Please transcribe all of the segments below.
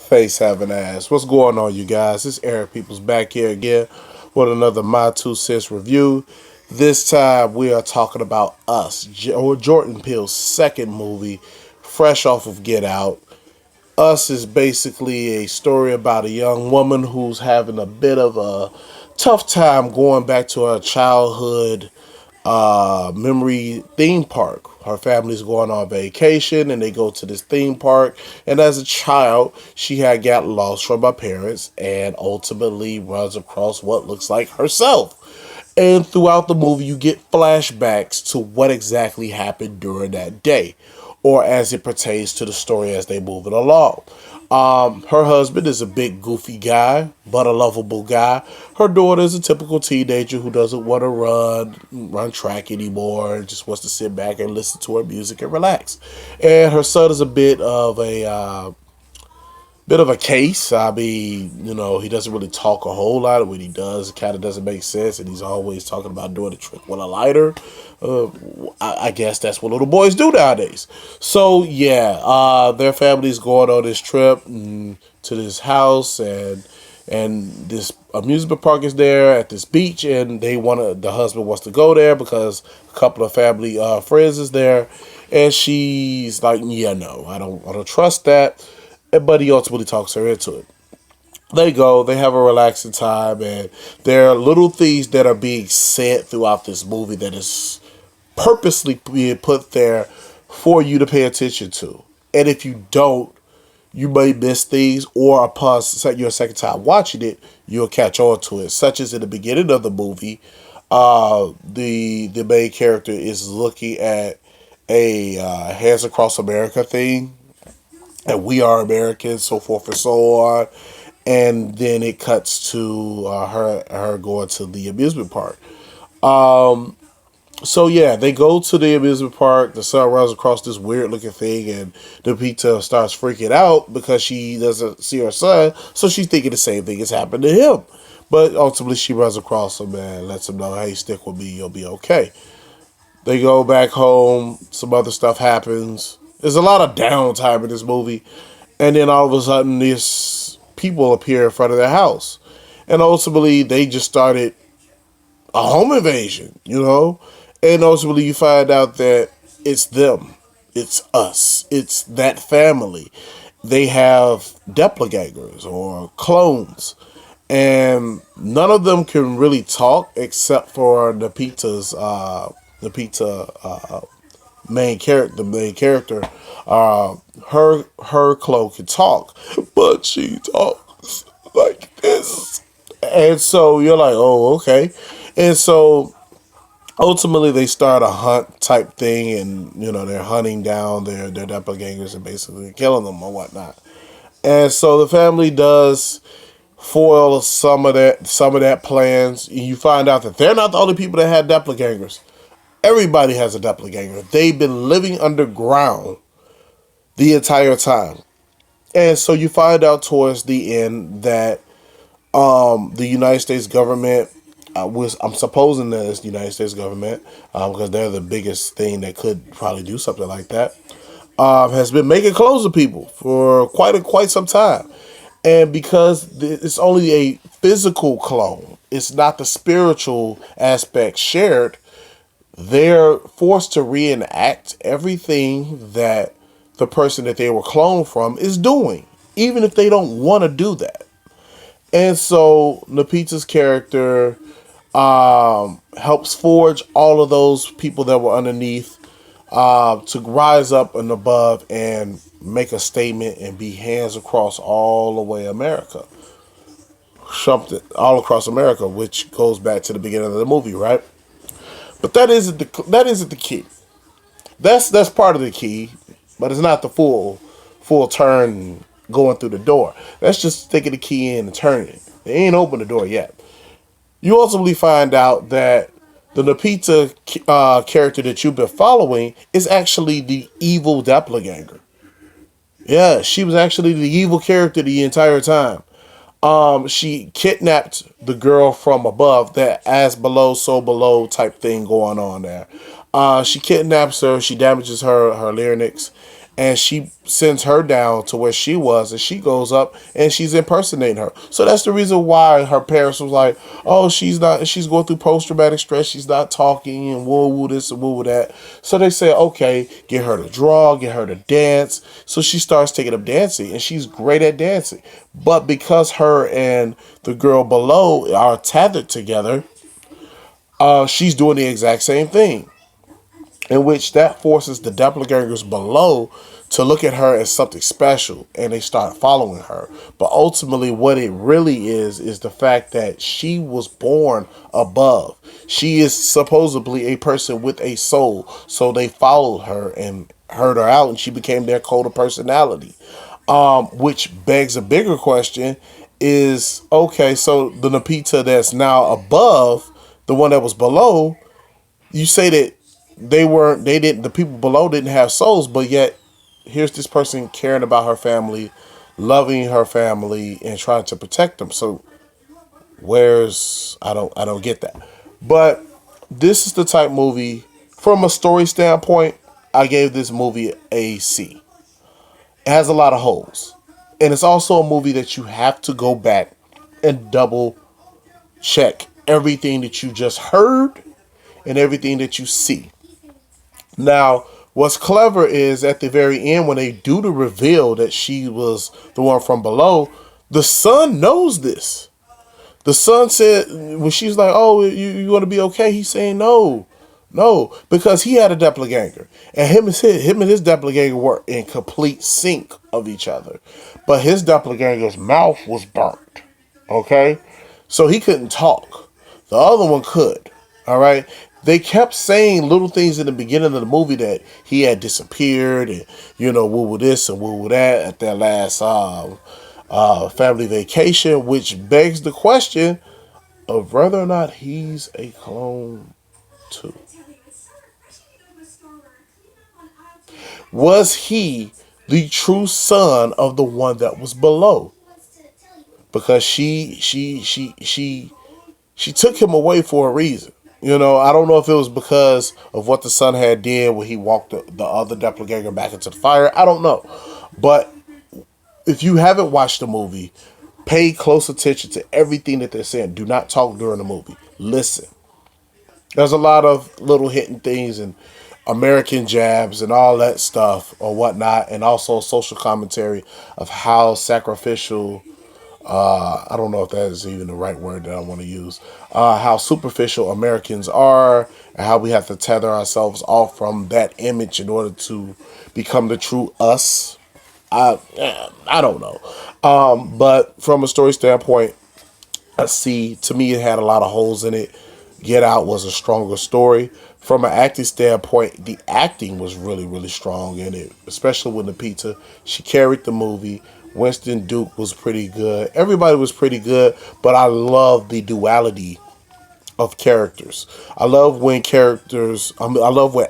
Face having ass. What's going on, you guys? It's Eric Peoples back here again with another My Two Cents review. This time we are talking about Us, or Jordan Peele's second movie, fresh off of Get Out. Us is basically a story about a young woman who's having a bit of a tough time going back to her childhood memory theme park. Her family's going on vacation and they go to this theme park. And as a child, she had got lost from her parents and ultimately runs across what looks like herself. And throughout the movie, you get flashbacks to what exactly happened during that day, or as it pertains to the story as they move it along. Her husband is a big goofy guy, but a lovable guy. Her daughter is a typical teenager who doesn't want to run track anymore, and just wants to sit back and listen to her music and relax. And her son is a bit of a case. I mean, he doesn't really talk a whole lot. When he does, it kind of doesn't make sense, and he's always talking about doing a trick with a lighter. I guess that's what little boys do nowadays. So yeah, their family's going on this trip to this house, and this amusement park is there at this beach, and the husband wants to go there because a couple of family friends is there, and she's like, yeah, no, I don't trust that. But he ultimately talks her into it. They go, they have a relaxing time, and there are little things that are being said throughout this movie that is purposely being put there for you to pay attention to. And if you don't, you may miss things, or upon your second time watching it, you'll catch on to it. Such as in the beginning of the movie, the main character is looking at a Hands Across America thing, and We Are Americans, so forth and so on. And then it cuts to her going to the amusement park. So yeah, they go to the amusement park. The son runs across this weird looking thing, and Lupita starts freaking out because she doesn't see her son. So she's thinking the same thing has happened to him. But ultimately, she runs across him and lets him know, "Hey, stick with me. You'll be okay." They go back home. Some other stuff happens. There's a lot of downtime in this movie, and then all of a sudden, these people appear in front of their house, and ultimately, they just started a home invasion, and ultimately, you find out that it's them, it's us, it's that family. They have doppelgangers or clones, and none of them can really talk except for the pizza the main character, her clone can talk, but she talks like this, and so you're like, oh, okay, and so ultimately they start a hunt type thing, and they're hunting down their doppelgangers and basically killing them or whatnot, and so the family does foil some of that plans. You find out that they're not the only people that had doppelgangers. Everybody has a doppelganger. They've been living underground the entire time. And so you find out towards the end that the United States government, I'm supposing that it's the United States government, because they're the biggest thing that could probably do something like that, has been making clones of people for quite some time. And because it's only a physical clone, it's not the spiritual aspect shared, they're forced to reenact everything that the person that they were cloned from is doing, even if they don't want to do that. And so Lupita's character helps forge all of those people that were underneath to rise up and above and make a statement and be hands across all the way America. Something all across America, which goes back to the beginning of the movie, right? But that isn't the key. That's part of the key, but it's not the full turn going through the door. That's just sticking the key in and turning it. They ain't opened the door yet. You ultimately find out that the Lupita character that you've been following is actually the evil doppelganger. Yeah, she was actually the evil character the entire time. She kidnapped the girl from above, that as below, so below type thing going on there. She kidnaps her, she damages her larynx, and she sends her down to where she was, and she goes up and she's impersonating her. So that's the reason why her parents was like, oh, she's going through post-traumatic stress, she's not talking, and woo woo this and woo woo that. So they say, okay, get her to draw, get her to dance. So she starts taking up dancing, and she's great at dancing. But because her and the girl below are tethered together, she's doing the exact same thing, in which that forces the doppelgangers below to look at her as something special, and they start following her. But ultimately what it really is the fact that she was born above. She is supposedly a person with a soul, so they followed her and heard her out, and she became their code of personality. Which begs a bigger question: is okay, so the Napita that's now above the one that was below, you say that they didn't, the people below didn't have souls, but yet here's this person caring about her family, loving her family, and trying to protect them. So where's, I don't get that. But this is the type movie, from a story standpoint, I gave this movie a C. It has a lot of holes, and it's also a movie that you have to go back and double check everything that you just heard and everything that you see. Now, what's clever is at the very end when they do the reveal that she was the one from below, the son knows this. The son said, when she's like, "Oh, you want to be okay?" He's saying, "No, no," because he had a doppelganger, and him and his doppelganger were in complete sync of each other. But his doppelganger's mouth was burnt. Okay, so he couldn't talk. The other one could. All right. They kept saying little things in the beginning of the movie that he had disappeared, and woo woo this and woo woo that at their last family vacation, which begs the question of whether or not he's a clone too. Was he the true son of the one that was below? Because she took him away for a reason. I don't know if it was because of what the son had did when he walked the other doppelganger back into the fire. I don't know. But if you haven't watched the movie, pay close attention to everything that they're saying. Do not talk during the movie. Listen. There's a lot of little hidden things and American jabs and all that stuff or whatnot, and also social commentary of how sacrificial, I don't know if that is even the right word that I want to use, how superficial Americans are, and how we have to tether ourselves off from that image in order to become the true us. I don't know. But from a story standpoint, I see, to me, it had a lot of holes in it. Get Out was a stronger story. From an acting standpoint, the acting was really, really strong in it, especially with Lupita. She carried the movie. Winston Duke was pretty good. Everybody was pretty good, but I love the duality of characters. I love when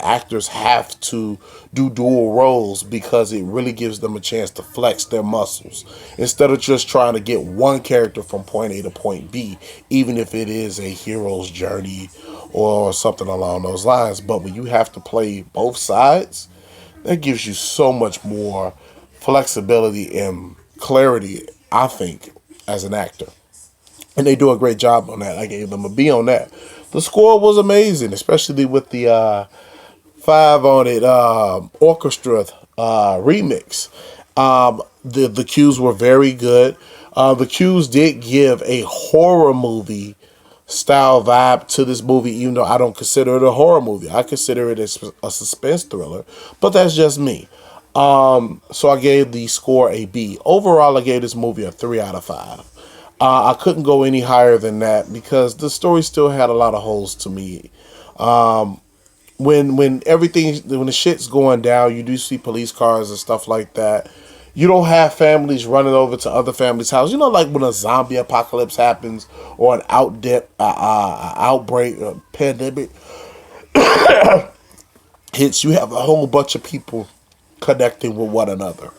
actors have to do dual roles because it really gives them a chance to flex their muscles instead of just trying to get one character from point A to point B, even if it is a hero's journey or something along those lines. But when you have to play both sides, that gives you so much more flexibility and clarity, I think, as an actor. And they do a great job on that. I gave them a B on that. The score was amazing, especially with the five on it orchestra remix. The cues were very good. The cues did give a horror movie style vibe to this movie, even though I don't consider it a horror movie. I consider it a suspense thriller, but that's just me. So I gave the score a B. Overall, I gave this movie a 3 out of 5. I couldn't go any higher than that because the story still had a lot of holes to me. When the shit's going down, you do see police cars and stuff like that. You don't have families running over to other families' houses. Like when a zombie apocalypse happens or an outbreak, a pandemic hits. You have a whole bunch of people connecting with one another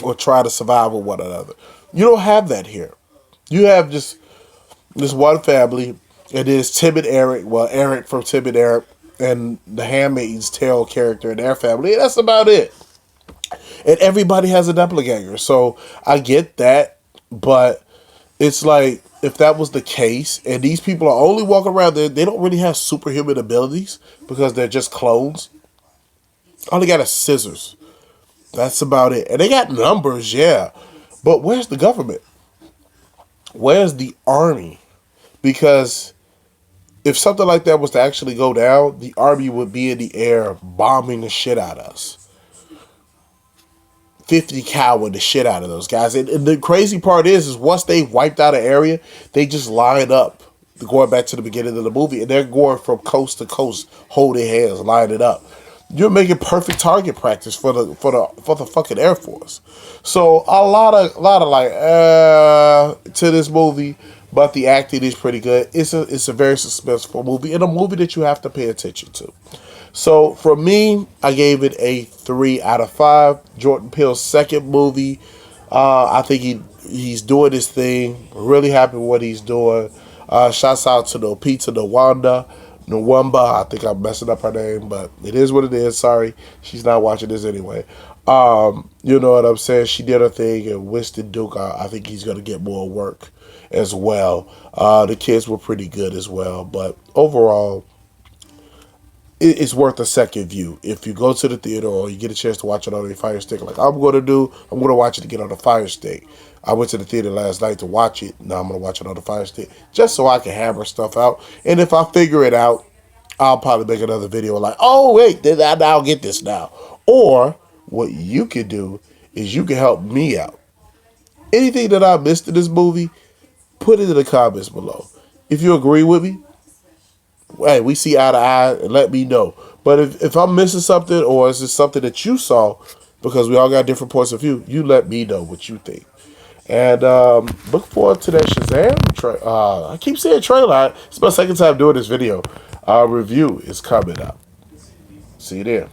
or try to survive with one another. You don't have that here. You have just this one family. It is Tim and Eric. Well, Eric from Tim and Eric and the Handmaid's Tale character in their family. That's about it. and everybody has a doppelganger. So I get that, but it's like if that was the case, and these people are only walking around there, they don't really have superhuman abilities because they're just clones. All they got is scissors. That's about it. And they got numbers, yeah. But where's the government? Where's the army? Because if something like that was to actually go down, the army would be in the air bombing the shit out of us. 50 cowing the shit out of those guys. And the crazy part is once they wiped out an area, they just line up. Going back to the beginning of the movie, and they're going from coast to coast, holding hands, lining up. You're making perfect target practice for the fucking Air Force. So a lot of like to this movie, but the acting is pretty good. It's a very suspenseful movie, and a movie that you have to pay attention to. So for me, I gave it a 3 out of 5. Jordan Peele's second movie. I think he's doing his thing. Really happy with what he's doing. Shouts out to Lupita Nwamba. I think I'm messing up her name, but it is what it is. Sorry, she's not watching this anyway. You know what I'm saying? She did her thing, and Winston Duke, I think he's gonna get more work as well. The kids were pretty good as well, but overall, it's worth a second view. If you go to the theater or you get a chance to watch it on a Fire Stick, like I'm going to do, I'm going to watch it to get on the Fire Stick. I went to the theater last night to watch it. Now I'm going to watch it on the Fire Stick just so I can hammer stuff out. And if I figure it out, I'll probably make another video like, oh, wait, did I now get this now? Or what you can do is you can help me out. Anything that I missed in this movie, put it in the comments below. If you agree with me, hey, we see eye to eye, and let me know. But if I'm missing something, or is it something that you saw, because we all got different points of view, you let me know what you think. And look forward to that Shazam I keep saying trailer. It's my second time doing this video. Our review is coming up. See you there.